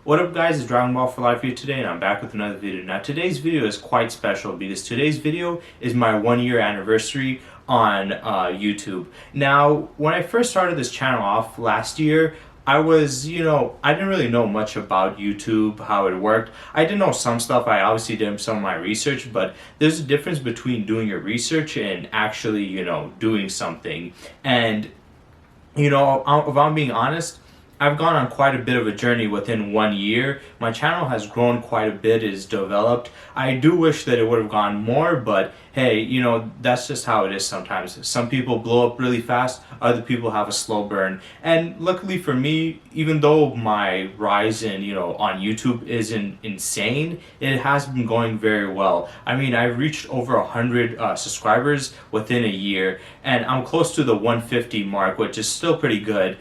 What up guys, it's Dragon Ball for Life here today and I'm back with another video. Now today's video is quite special because today's video is my 1 year anniversary on YouTube. Now when I first started this channel off last year, I didn't really know much about YouTube, how it worked. I did know some stuff, I obviously did some of my research, but there's a difference between doing your research and actually, doing something. And, if I'm being honest, I've gone on quite a bit of a journey within 1 year. My channel has grown quite a bit, is developed. I do wish that it would have gone more, but hey, that's just how it is sometimes. Some people blow up really fast, other people have a slow burn. And luckily for me, even though my rise in, on YouTube isn't insane, it has been going very well. I mean, I've reached over 100 subscribers within a year, and I'm close to the 150 mark, which is still pretty good.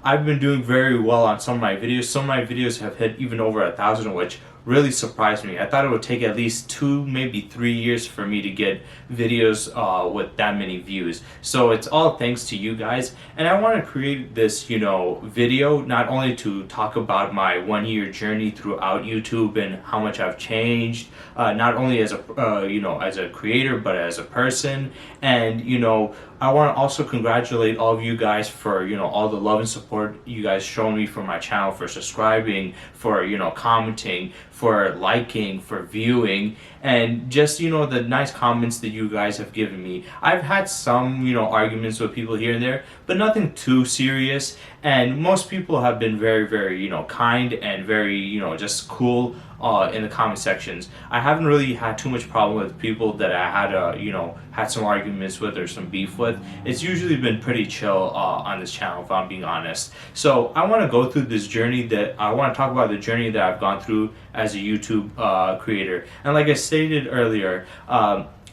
I've been doing very well on some of my videos. Some of my videos have hit even over 1,000, which really surprised me. I thought it would take at least 2, maybe 3 years for me to get videos with that many views. So it's all thanks to you guys. And I want to create this, video not only to talk about my 1 year journey throughout YouTube and how much I've changed, not only as as a creator, but as a person. And, I want to also congratulate all of you guys for, all the love and support you guys shown me for my channel, for subscribing, for, commenting, for liking, for viewing, and just, the nice comments that you guys have given me. I've had some, arguments with people here and there, but nothing too serious. And most people have been very, very, kind and very, just cool in the comment sections. I haven't really had too much problem with people that I had, had some arguments with or some beef with. It's usually been pretty chill on this channel, if I'm being honest. So I want to go through this journey I want to talk about the journey that I've gone through as a YouTube creator. And like I stated earlier,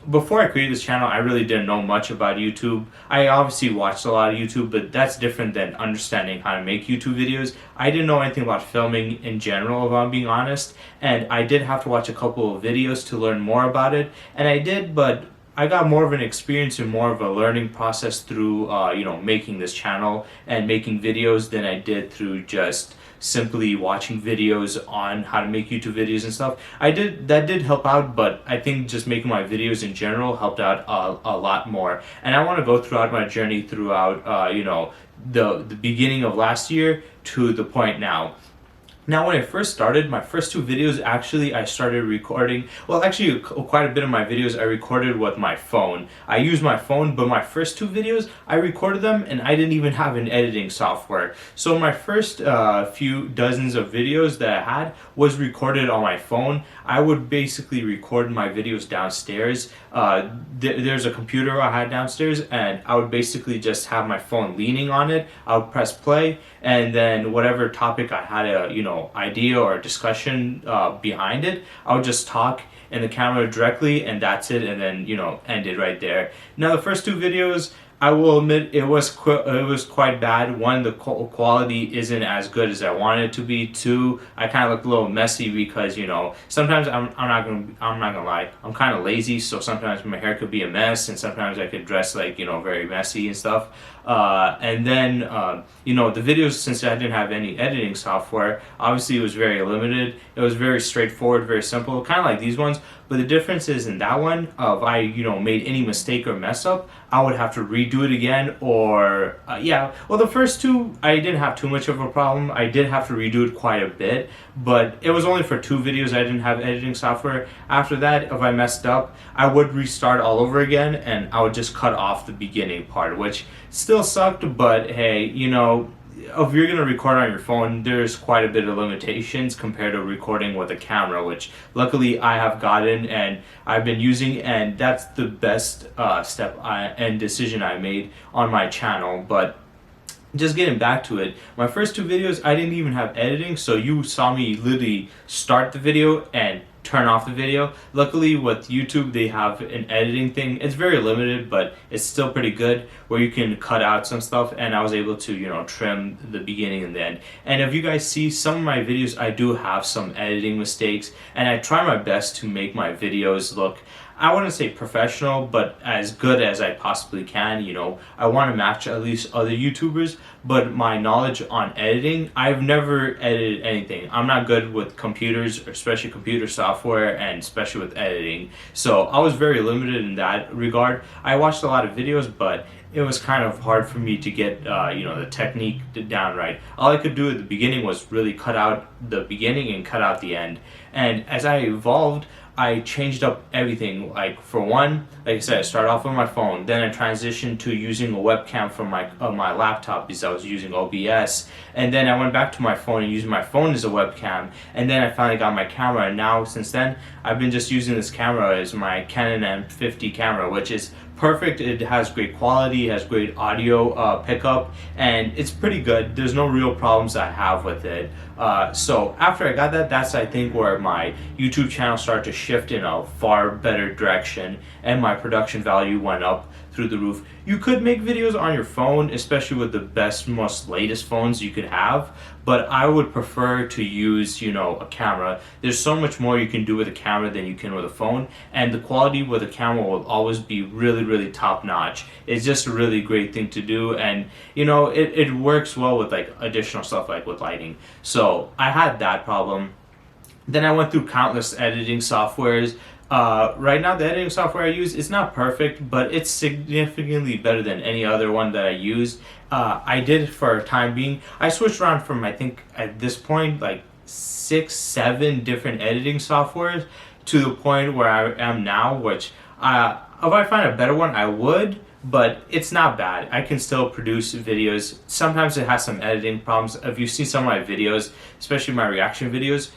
before I created this channel, I really didn't know much about YouTube. I obviously watched a lot of YouTube, but that's different than understanding how to make YouTube videos. I didn't know anything about filming in general, if I'm being honest, and I did have to watch a couple of videos to learn more about it, and I did, but I got more of an experience and more of a learning process through, making this channel and making videos than I did through just simply watching videos on how to make YouTube videos and stuff. That did help out, but I think just making my videos in general helped out a lot more. And I want to go throughout my journey throughout, the beginning of last year to the point now. Now, when I first started, my first 2 videos, actually, I started recording, well, actually, quite a bit of my videos I recorded with my phone. I used my phone, but my first 2 videos, I recorded them, and I didn't even have an editing software. So my first few dozens of videos that I had was recorded on my phone. I would basically record my videos downstairs. There's a computer I had downstairs, and I would basically just have my phone leaning on it. I would press play, and then whatever topic I had idea or discussion behind it, I would just talk in the camera directly, and that's it, and then end it right there. Now the first 2 videos, I will admit it was quite bad. One, the quality isn't as good as I wanted it to be. 2, I kind of look a little messy because sometimes I'm not gonna lie, I'm kind of lazy, so sometimes my hair could be a mess, and sometimes I could dress like very messy and stuff. And then the videos, since I didn't have any editing software, obviously it was very limited. It was very straightforward, very simple, kind of like these ones. But the difference is in that one, if I made any mistake or mess up, I would have to redo it again, or well, the first 2 I didn't have too much of a problem. I did have to redo it quite a bit, but it was only for 2 videos I didn't have editing software. After that, if I messed up, I would restart all over again, and I would just cut off the beginning part, which still sucked. But hey, if you're going to record on your phone, there's quite a bit of limitations compared to recording with a camera, which luckily I have gotten and I've been using, and that's the best step and decision I made on my channel. But just getting back to it, my first 2 videos, I didn't even have editing, so you saw me literally start the video and turn off the video. Luckily with YouTube, they have an editing thing. It's very limited, but it's still pretty good, where you can cut out some stuff, and I was able to trim the beginning and the end. And if you guys see some of my videos, I do have some editing mistakes, and I try my best to make my videos look I wouldn't say professional, but as good as I possibly can. You know, I want to match at least other YouTubers, but my knowledge on editing, I've never edited anything. I'm not good with computers, especially computer software, and especially with editing. So I was very limited in that regard. I watched a lot of videos, but it was kind of hard for me to get the technique down right. All I could do at the beginning was really cut out the beginning and cut out the end. And as I evolved, I changed up everything. Like for one, like I said, I started off with my phone. Then I transitioned to using a webcam from my laptop because I was using OBS. And then I went back to my phone and using my phone as a webcam. And then I finally got my camera. And now since then, I've been just using this camera as my Canon M50 camera, which is perfect. It has great quality, has great audio pickup, and it's pretty good. There's no real problems I have with it. So after I got that, that's I think where my YouTube channel started to shift in a far better direction, and my production value went up through the roof. You could make videos on your phone, especially with the best, most latest phones you could have, but I would prefer to use, a camera. There's so much more you can do with a camera than you can with a phone, and the quality with a camera will always be really, really top notch. It's just a really great thing to do, and it works well with like additional stuff like with lighting. So I had that problem. Then I went through countless editing softwares. Right now, the editing software I use is not perfect, but it's significantly better than any other one that I used. I did it for a time being. I switched around from, I think, at this point, like 6, 7 different editing softwares to the point where I am now, which if I find a better one, I would, but it's not bad. I can still produce videos. Sometimes it has some editing problems. If you see some of my videos, especially my reaction videos,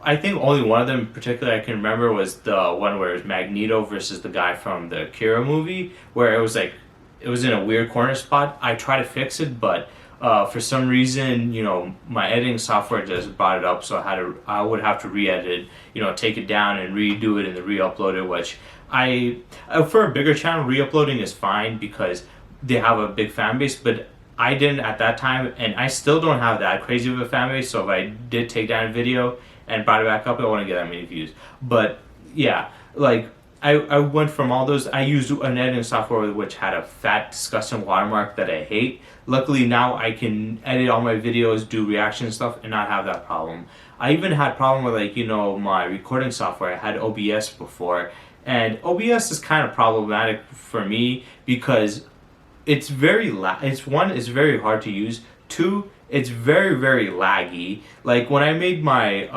I think only one of them in particular I can remember was the one where it was Magneto versus the guy from the Akira movie, where it was in a weird corner spot. I tried to fix it, but for some reason, my editing software just brought it up, so I would have to re-edit it, take it down and redo it and then re-upload it, which for a bigger channel, re-uploading is fine because they have a big fan base, but I didn't at that time, and I still don't have that crazy of a fan base, so if I did take down a video and brought it back up, I wouldn't get that many views. But yeah, like I went from all those. I used an editing software which had a fat, disgusting watermark that I hate. Luckily now I can edit all my videos, do reaction stuff, and not have that problem. I even had problem with my recording software. I had OBS before, and OBS is kind of problematic for me because it's very it's very hard to use. 2, it's very, very laggy. Like when I made my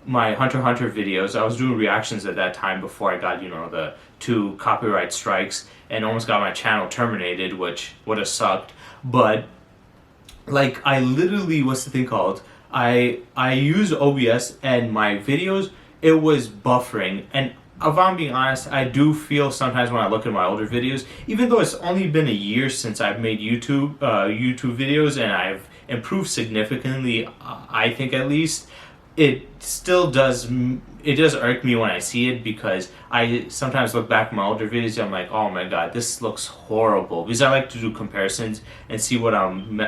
my Hunter x Hunter videos, I was doing reactions at that time before I got the 2 copyright strikes and almost got my channel terminated, which would have sucked. But like I literally, what's the thing called? I use OBS and my videos, it was buffering. And if I'm being honest, I do feel sometimes when I look at my older videos, even though it's only been a year since I've made YouTube videos and I've improved significantly, I think at least, it still does irk me when I see it, because I sometimes look back at my older videos and I'm like, oh my god, this looks horrible, because I like to do comparisons and see what I'm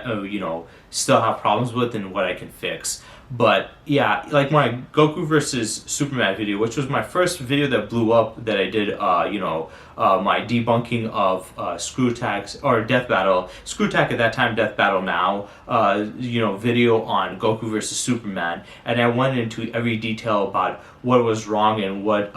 still have problems with and what I can fix. But yeah, like my Goku versus Superman video, which was my first video that blew up, that I did, my debunking of Screwtack's, or Death Battle, Screwtack at that time, Death Battle now, video on Goku versus Superman, and I went into every detail about what was wrong and what,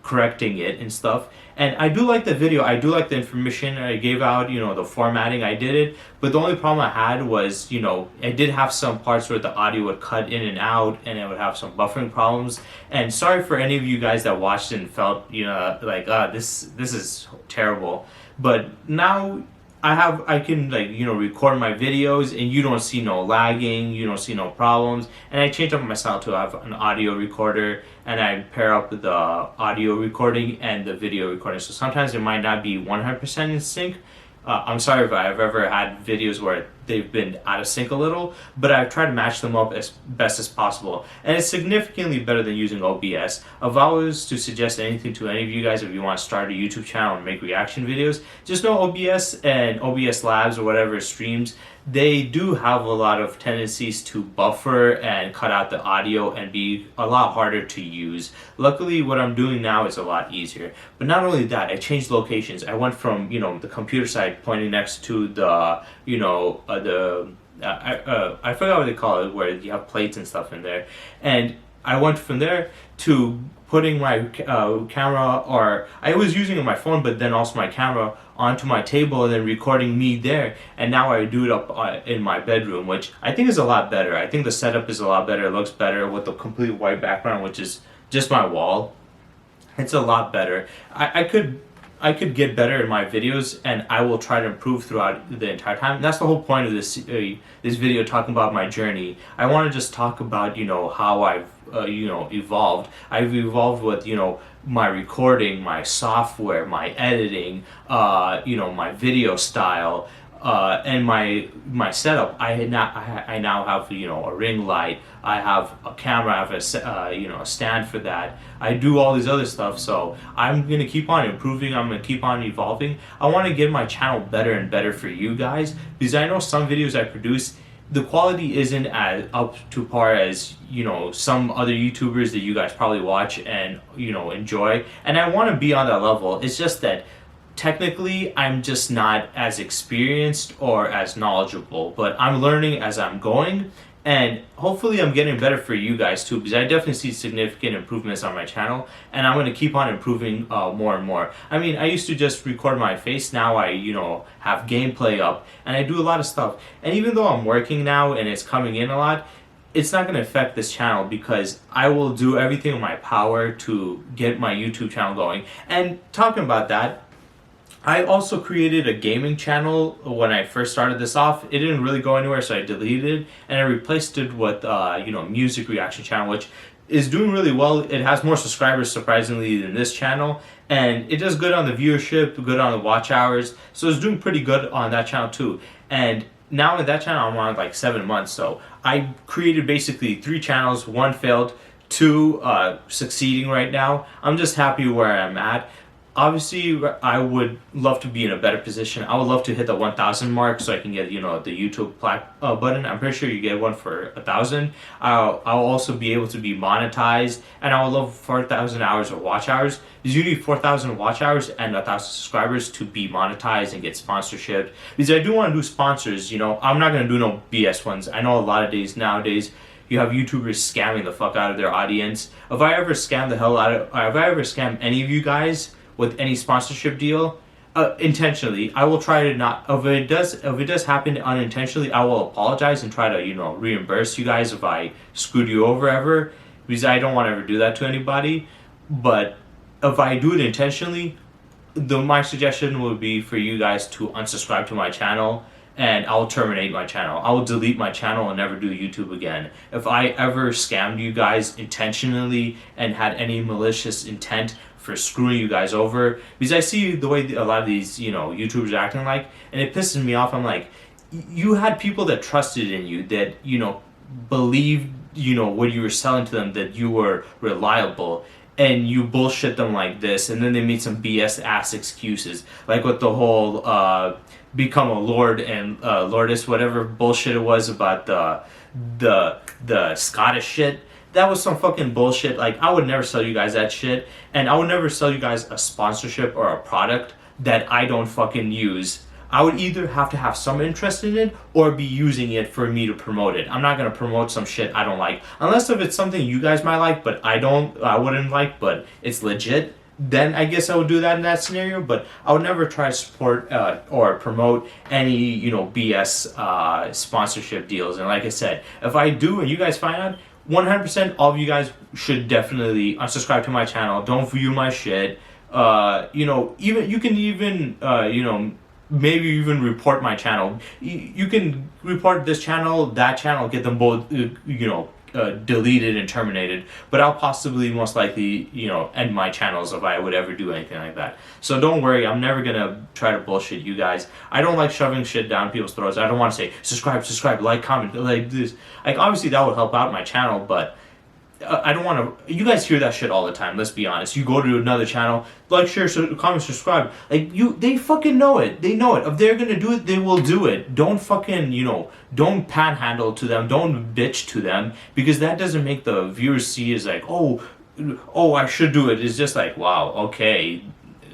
correcting it and stuff. And I do like the video, I do like the information I gave out, the formatting, I did it, but the only problem I had was, I did have some parts where the audio would cut in and out, and it would have some buffering problems. And sorry for any of you guys that watched it and felt, this is terrible. But now I can record my videos and you don't see no lagging, you don't see no problems. And I changed up my style to have an audio recorder, and I pair up the audio recording and the video recording. So sometimes it might not be 100% in sync. I'm sorry if I've ever had videos where they've been out of sync a little, but I've tried to match them up as best as possible. And it's significantly better than using OBS. If I was to suggest anything to any of you guys, if you want to start a YouTube channel and make reaction videos, just know OBS and OBS Labs or whatever streams, they do have a lot of tendencies to buffer and cut out the audio and be a lot harder to use. Luckily, what I'm doing now is a lot easier. But not only that, I changed locations. I went from, the computer side pointing next to the, I forgot what they call it, where you have plates and stuff in there. And I went from there to putting my camera, or I was using my phone, but then also my camera onto my table and then recording me there. And now I do it up in my bedroom, which I think is a lot better. I think the setup is a lot better. It looks better with the complete white background, which is just my wall. It's a lot better. I could get better in my videos, and I will try to improve throughout the entire time. And that's the whole point of this video, talking about my journey. I want to just talk about how I've evolved. I've evolved with my recording, my software, my editing, my video style, and my setup. I now have a ring light. I have a camera. I have a stand for that. I do all these other stuff. So I'm gonna keep on improving. I'm gonna keep on evolving. I want to get my channel better and better for you guys, because I know some videos I produce, the quality isn't as up to par as some other YouTubers that you guys probably watch and enjoy. And I want to be on that level. It's just that technically I'm just not as experienced or as knowledgeable, but I'm learning as I'm going, and hopefully I'm getting better for you guys too, because I definitely see significant improvements on my channel, and I'm going to keep on improving more and more. I mean, I used to just record my face. Now I have gameplay up, and I do a lot of stuff. And even though I'm working now and it's coming in a lot, it's not going to affect this channel, because I will do everything in my power to get my YouTube channel going. And talking about that, I also created a gaming channel when I first started this off. It didn't really go anywhere, so I deleted it, and I replaced it with music reaction channel, which is doing really well. It has more subscribers, surprisingly, than this channel, and it does good on the viewership, good on the watch hours, so it's doing pretty good on that channel too. And now in that channel I'm on like 7 months, so I created basically 3 channels. 1 failed, 2 succeeding right now. I'm just happy where I'm at. Obviously, I would love to be in a better position. I would love to hit the 1,000 mark so I can get, the YouTube plaque button. I'm pretty sure you get one for 1,000. I'll also be able to be monetized, and I would love 4,000 hours of watch hours. Because you need 4,000 watch hours and 1,000 subscribers to be monetized and get sponsorship. Because I do want to do sponsors. I'm not gonna do no BS ones. I know a lot of days nowadays you have YouTubers scamming the fuck out of their audience. If I ever scam any of you guys with any sponsorship deal, intentionally, I will try to not. If it does happen unintentionally, I will apologize and try to reimburse you guys if I screwed you over ever, because I don't want to ever do that to anybody. But if I do it intentionally, my suggestion would be for you guys to unsubscribe to my channel, and I'll terminate my channel. I will delete my channel and never do YouTube again. If I ever scammed you guys intentionally and had any malicious intent for screwing you guys over, because I see the way a lot of these YouTubers are acting like, and it pisses me off. I'm like, you had people that trusted in you, that believed what you were selling to them, that you were reliable, and you bullshit them like this, and then they made some BS ass excuses, like with the whole become a lord and lordess, whatever bullshit it was about the Scottish shit. That was some fucking bullshit. Like, I would never sell you guys that shit, and I would never sell you guys a sponsorship or a product that I don't fucking use. I would either have to have some interest in it or be using it for me to promote it. I'm not gonna promote some shit I don't like, unless if it's something you guys might like but I wouldn't like, but it's legit. Then I guess I would do that in that scenario. But I would never try to support or promote any BS sponsorship deals. And like I said, if I do and you guys find out, 100% all of you guys should definitely unsubscribe to my channel. Don't view my shit. Even you can even maybe even report my channel. You can report this channel, that channel, get them both deleted and terminated. But I'll possibly most likely end my channels if I would ever do anything like that. So don't worry, I'm never gonna try to bullshit you guys. I don't like shoving shit down people's throats. I don't want to say subscribe, like, comment, like this. Like, obviously that would help out my channel, but I don't want to. You guys hear that shit all the time. Let's be honest. You go to another channel, like, share, comment, subscribe. Like they fucking know it. They know it. If they're gonna do it, they will do it. Don't fucking, don't panhandle to them. Don't bitch to them, because that doesn't make the viewers see as like, oh, I should do it. It's just like, wow, okay.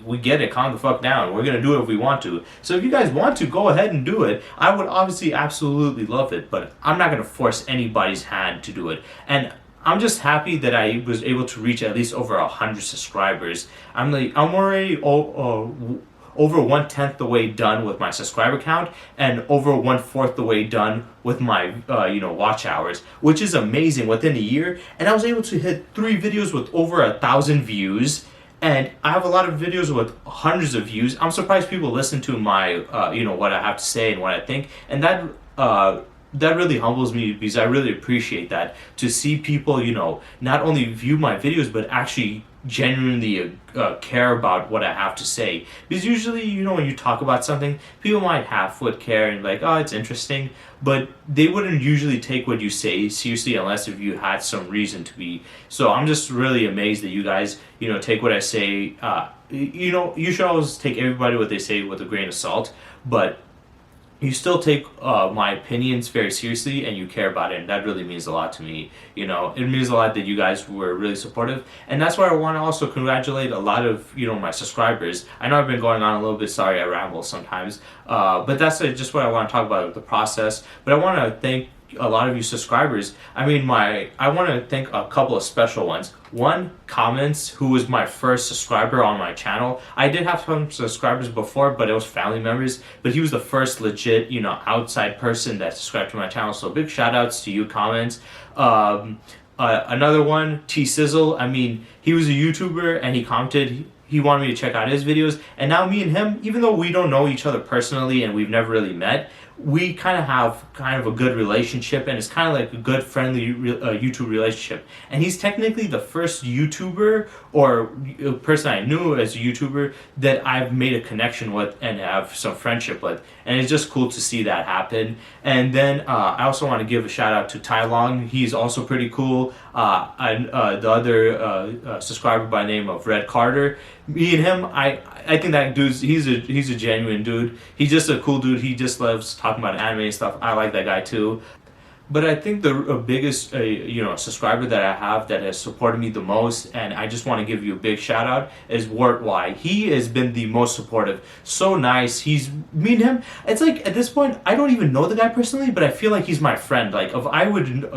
We get it, calm the fuck down. We're gonna do it if we want to. So if you guys want to, go ahead and do it. I would obviously absolutely love it, but I'm not gonna force anybody's hand to do it. And I'm just happy that I was able to reach at least over 100 subscribers. I'm already over 1/10 the way done with my subscriber count, and over 1/4 the way done with my watch hours, which is amazing within a year. And I was able to hit 3 videos with over 1,000 views. And I have a lot of videos with hundreds of views. I'm surprised people listen to my, what I have to say and what I think. And that really humbles me, because I really appreciate that. To see people, not only view my videos, but actually genuinely care about what I have to say. Because usually, when you talk about something, people might half-foot care and like, oh, it's interesting, but they wouldn't usually take what you say seriously unless if you had some reason to be. So I'm just really amazed that you guys, take what I say. You should always take everybody what they say with a grain of salt, but you still take my opinions very seriously, and you care about it, and that really means a lot to me. It means a lot that you guys were really supportive, and that's why I want to also congratulate a lot of my subscribers. I know I've been going on a little bit, sorry I ramble sometimes, but that's just what I want to talk about, the process. But I want to thank a lot of you subscribers. I want to thank a couple of special ones. One, Comments, who was my first subscriber on my channel. I did have some subscribers before, but it was family members. But he was the first legit, outside person that subscribed to my channel. So big shout outs to you, Comments. Another one, T Sizzle. He was a YouTuber and he commented. He wanted me to check out his videos, and now me and him, even though we don't know each other personally and we've never really met, we kind of have a good relationship, and it's kind of like a good friendly YouTube relationship. And he's technically the first YouTuber or person I knew as a YouTuber that I've made a connection with and have some friendship with, and it's just cool to see that happen. And then I also want to give a shout out to Tai Long. He's also pretty cool. The other subscriber by the name of Red Carter, me and him, I think that dude's he's a genuine dude. He's just a cool dude. He just loves talking about anime and stuff. I like that guy too. But I think the biggest subscriber that I have that has supported me the most, and I just want to give you a big shout out, is Wart Y. He has been the most supportive. So nice. Me and him, it's like at this point I don't even know the guy personally, but I feel like he's my friend. Like if I would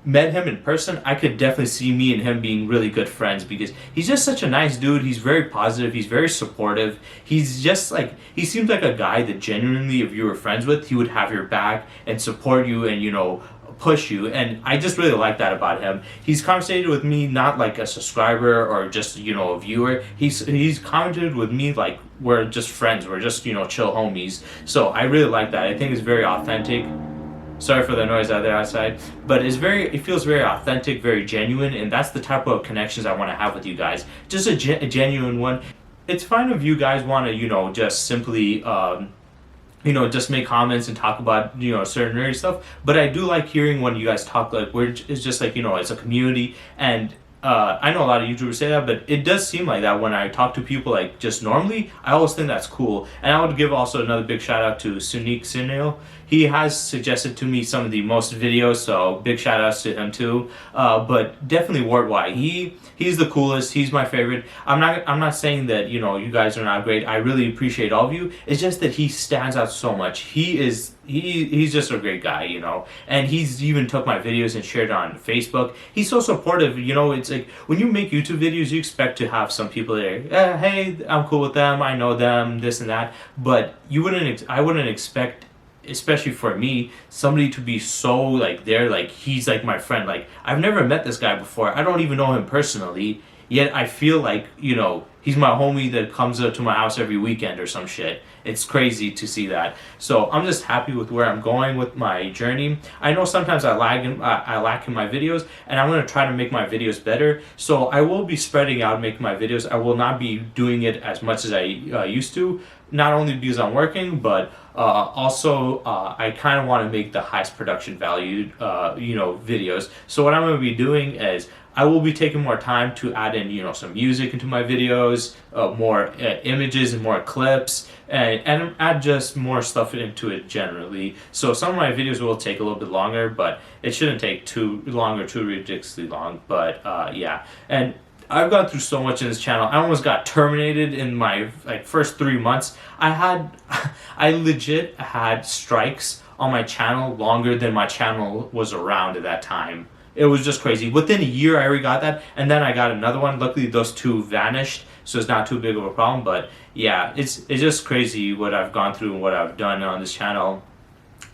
met him in person, I could definitely see me and him being really good friends, because he's just such a nice dude. He's very positive. He's very supportive. He's just like, he seems like a guy that genuinely, if you were friends with, he would have your back and support you and, push you. And I just really like that about him. He's conversated with me not like a subscriber or just, a viewer. He's commented with me like we're just friends. We're just, chill homies. So I really like that. I think it's very authentic. Sorry for the noise out there outside, but it feels very authentic, very genuine, and that's the type of connections I want to have with you guys. Just a genuine one. It's fine if you guys want to, just simply, just make comments and talk about, certain nerdy stuff, but I do like hearing when you guys talk, like, it's just like, it's a community, and I know a lot of YouTubers say that, but it does seem like that when I talk to people like just normally. I always think that's cool. And I would give also another big shout out to Sunik Sunil. He has suggested to me some of the most videos, so big shout outs to him too. But definitely Wart Y. He's the coolest. He's my favorite. I'm not saying that you guys are not great. I really appreciate all of you. It's just that he stands out so much. He's just a great guy, and he's even took my videos and shared it on Facebook. He's so supportive. It's like when you make YouTube videos, you expect to have some people there, hey, I'm cool with them, I know them, this and that, but I wouldn't expect, especially for me, somebody to be so like he's like my friend. Like, I've never met this guy before. I don't even know him personally, yet I feel like he's my homie that comes up to my house every weekend or some shit. It's crazy to see that. So I'm just happy with where I'm going with my journey. I know sometimes I lack in my videos, and I'm going to try to make my videos better. So I will be spreading out making my videos. I will not be doing it as much as I used to. not only because I'm working, but also I kind of want to make the highest production value, videos. So what I'm going to be doing is I will be taking more time to add in, some music into my videos, more images and more clips, and add just more stuff into it generally. So some of my videos will take a little bit longer, but it shouldn't take too long or too ridiculously long. But yeah, and I've gone through so much in this channel. I almost got terminated in my first 3 months. I legit had strikes on my channel longer than my channel was around at that time. It was just crazy. Within a year, I already got that, and then I got another one. Luckily, those two vanished, so it's not too big of a problem. But yeah, it's just crazy what I've gone through and what I've done on this channel.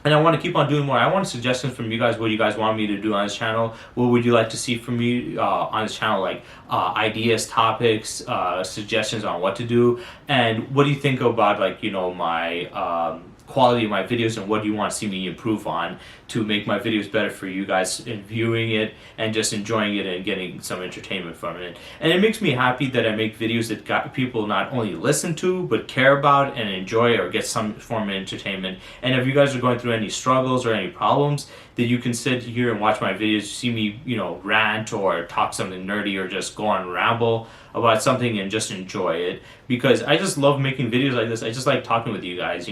And I want to keep on doing more. I want suggestions from you guys. What you guys want me to do on this channel? What would you like to see from me on this channel? Like ideas, topics, suggestions on what to do. And what do you think about my quality of my videos, and what do you want to see me improve on to make my videos better for you guys in viewing it and just enjoying it and getting some entertainment from it. And it makes me happy that I make videos that got people not only listen to but care about and enjoy or get some form of entertainment. And if you guys are going through any struggles or any problems, that you can sit here and watch my videos, see me, rant or talk something nerdy or just go on ramble about something and just enjoy it, because I just love making videos like this. I just like talking with you guys.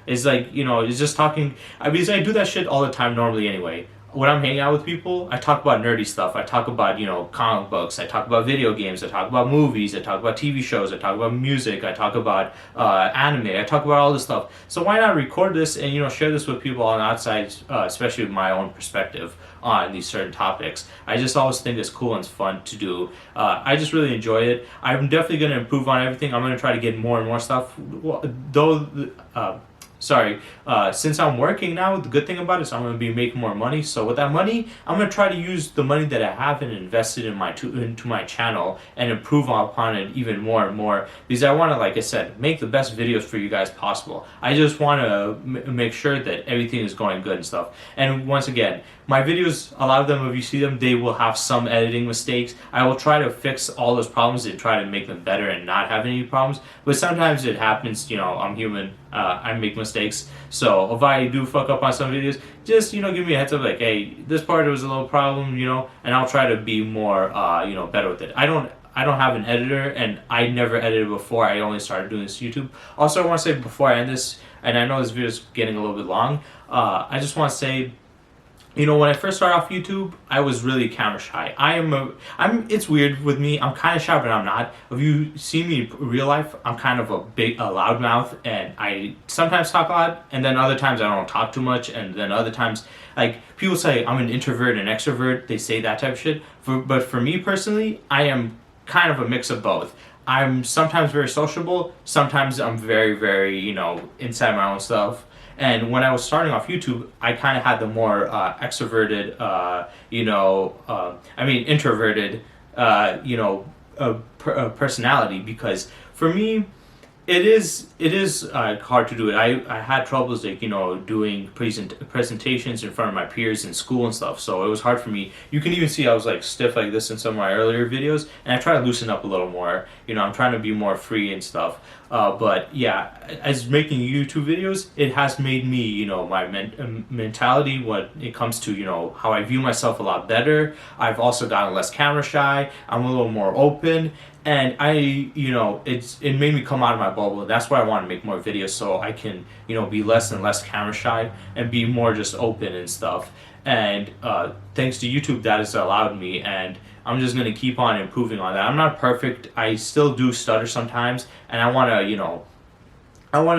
It's it's just talking. Because I do that shit all the time normally anyway. When I'm hanging out with people, I talk about nerdy stuff. I talk about, comic books. I talk about video games. I talk about movies. I talk about TV shows. I talk about music. I talk about anime. I talk about all this stuff. So why not record this and, share this with people on the outside, especially with my own perspective on these certain topics. I just always think it's cool and it's fun to do. I just really enjoy it. I'm definitely going to improve on everything. I'm going to try to get more and more stuff. Since I'm working now, the good thing about it is I'm going to be making more money. So with that money, I'm going to try to use the money that I have and invest it into my channel and improve upon it even more and more, because I want to, like I said, make the best videos for you guys possible. I just want to make sure that everything is going good and stuff. And once again, my videos, a lot of them, if you see them, they will have some editing mistakes. I will try to fix all those problems and try to make them better and not have any problems. But sometimes it happens, I'm human. I make mistakes. So if I do fuck up on some videos, just, give me a heads up like, hey, this part was a little problem, and I'll try to be more, better with it. I don't have an editor, and I never edited before. I only started doing this YouTube. Also, I want to say before I end this, and I know this video is getting a little bit long, I just want to say, when I first started off YouTube, I was really camera shy. It's weird with me. I'm kind of shy, but I'm not. If you see me in real life, I'm kind of a loudmouth, and I sometimes talk a lot, and then other times I don't talk too much, and then other times, people say I'm an introvert and extrovert. They say that type of shit. But for me personally, I am kind of a mix of both. I'm sometimes very sociable. Sometimes I'm very, very, inside my own stuff. And when I was starting off YouTube, I kind of had the more extroverted, introverted, personality, because for me, it is hard to do it. I had troubles doing presentations in front of my peers in school and stuff, so it was hard for me. You can even see I was stiff like this in some of my earlier videos, and I try to loosen up a little more. I'm trying to be more free and stuff. But yeah, as making YouTube videos, it has made me, my mentality when it comes to, how I view myself a lot better. I've also gotten less camera shy. I'm a little more open. And it made me come out of my bubble. That's why I want to make more videos, so I can, be less and less camera shy and be more just open and stuff. And thanks to YouTube, that has allowed me, and I'm just going to keep on improving on that. I'm not perfect. I still do stutter sometimes, and I want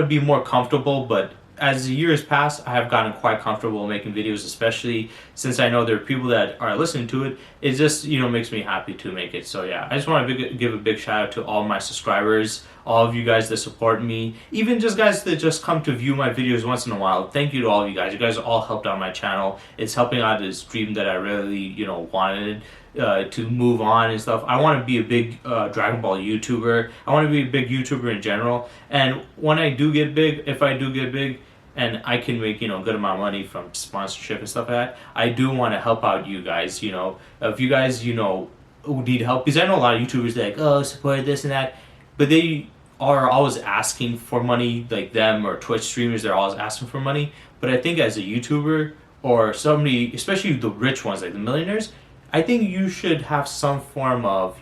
to be more comfortable, but as the years pass, I have gotten quite comfortable making videos, especially since I know there are people that are listening to it. It just, makes me happy to make it. So yeah, I just want to give a big shout out to all my subscribers, all of you guys that support me, even just guys that just come to view my videos once in a while. Thank you to all of you guys. You guys all helped out my channel. It's helping out this dream that I really, wanted to move on and stuff. I want to be a big Dragon Ball YouTuber. I want to be a big YouTuber in general. And when I do get big, if I do get big, and I can make, good amount of money from sponsorship and stuff like that, I do want to help out you guys, If you guys, who need help, because I know a lot of YouTubers that support this and that, but they are always asking for money, like them or Twitch streamers, they're always asking for money. But I think as a YouTuber or somebody, especially the rich ones, like the millionaires, I think you should have some form of,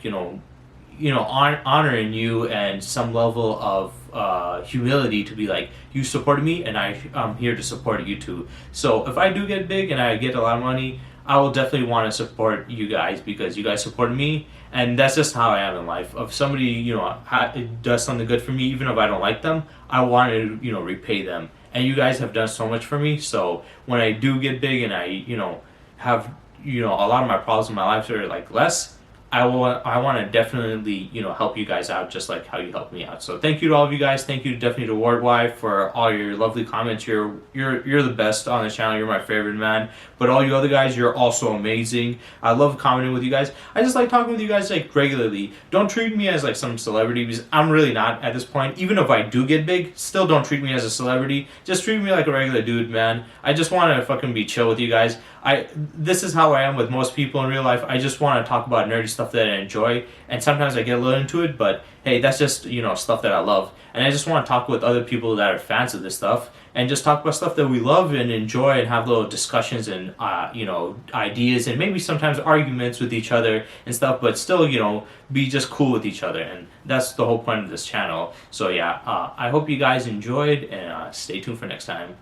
honoring you and some level of humility to be like, you supported me and I'm here to support you too. So if I do get big and I get a lot of money, I will definitely want to support you guys because you guys supported me, and that's just how I am in life. If somebody does something good for me, even if I don't like them, I want to repay them. And you guys have done so much for me. So when I do get big and I have a lot of my problems in my life are like less, I want to definitely help you guys out just like how you helped me out. So thank you to all of you guys. Thank you definitely to WardY for all your lovely comments. You're the best on the channel. You're my favorite, man. But all you other guys, you're also amazing. I love commenting with you guys. I just like talking with you guys like regularly. Don't treat me as like some celebrity because I'm really not at this point. Even if I do get big, still don't treat me as a celebrity. Just treat me like a regular dude, man. I just want to fucking be chill with you guys. This is how I am with most people in real life. I just want to talk about nerdy stuff that I enjoy, and sometimes I get a little into it, but hey, that's just stuff that I love, and I just want to talk with other people that are fans of this stuff and just talk about stuff that we love and enjoy and have little discussions and ideas and maybe sometimes arguments with each other and stuff, but still be just cool with each other, and that's the whole point of this channel. So yeah, I hope you guys enjoyed, and stay tuned for next time.